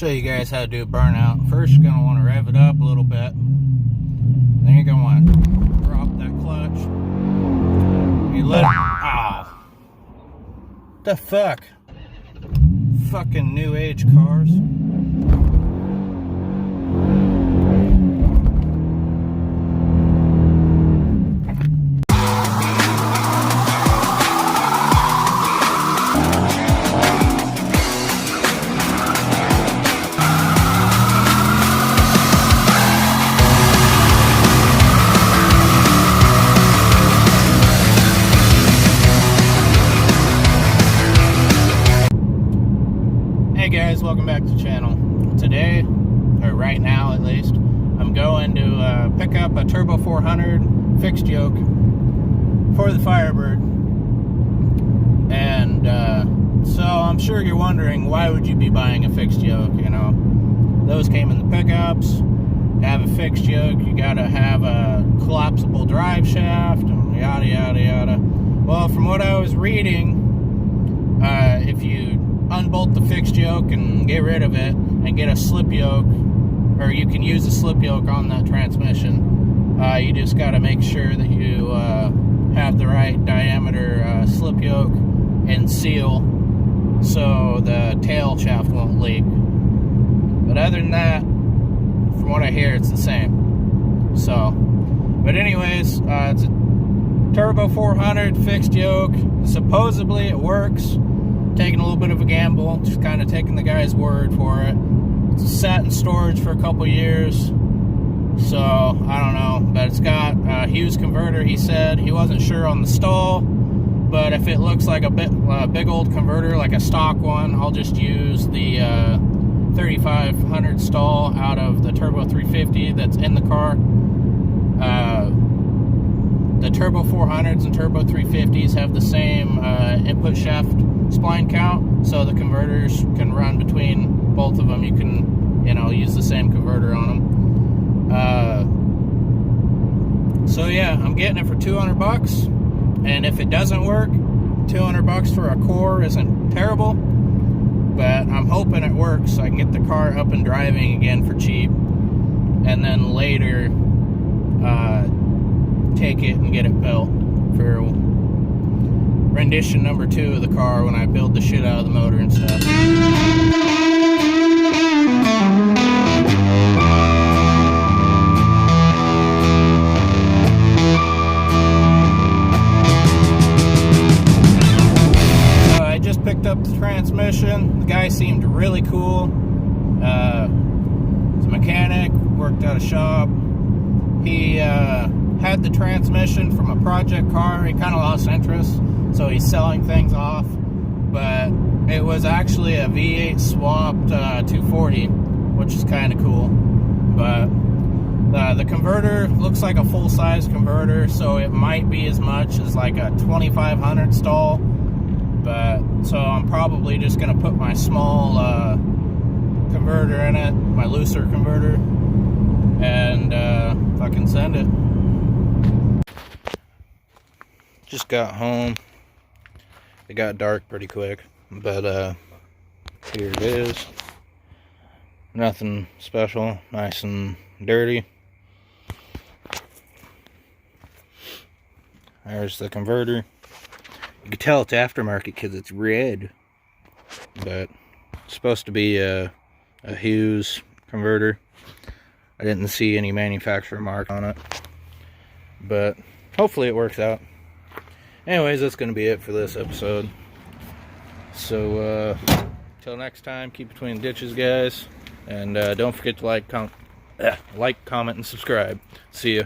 Show you guys how to do a burnout. First, you're going to want to rev it up a little bit. Then you're going to want to drop that clutch. You let it. Ah. The fuck? Fucking new age cars. Hey guys, welcome back to the channel. Today, or right now at least, I'm going to pick up a Turbo 400 fixed yoke for the Firebird. And so I'm sure you're wondering, why would you be buying a fixed yoke? You know, those came in the pickups. To have a fixed yoke, you gotta have a collapsible drive shaft, and yada yada yada. Well, from what I was reading, if you unbolt the fixed yoke and get rid of it and get a slip yoke, or you can use a slip yoke on that transmission. You just got to make sure that you have the right diameter slip yoke and seal so the tail shaft won't leak. But other than that, from what I hear, it's the same. So, but anyways, it's a Turbo 400 fixed yoke. Supposedly it works. Taking a little bit of a gamble, just kind of taking the guy's word for it. It's sat in storage for a couple years, so I don't know, but it's got a Hughes converter. He said he wasn't sure on the stall, but if it looks like a big old converter, like a stock one, I'll just use the 3500 stall out of the Turbo 350 that's in the car. The Turbo 400s and Turbo 350s have the same input shaft spline count, so the converters can run between both of them. You can, you know, use the same converter on them. So yeah, I'm getting it for 200 bucks, and if it doesn't work, 200 bucks for a core isn't terrible, but I'm hoping it works so I can get the car up and driving again for cheap, and then later take it and get it built for rendition number 2 of the car when I build the shit out of the motor and stuff. So I just picked up the transmission. The guy seemed really cool. He's a mechanic, worked at a shop. He had the transmission from a project car. He kind of lost interest, so he's selling things off, but it was actually a V8 swapped 240, which is kind of cool. But the converter looks like a full-size converter, so it might be as much as like a 2500 stall, but so I'm probably just gonna put my small converter in it, my looser converter, and fucking send it. Just got home. It got dark pretty quick, but here it is. Nothing special, nice and dirty. There's the converter. You can tell it's aftermarket because it's red, but it's supposed to be a Hughes converter. I didn't see any manufacturer mark on it, but hopefully it works out. Anyways, that's going to be it for this episode. So, till next time, keep between the ditches, guys. And don't forget to like, comment, and subscribe. See ya.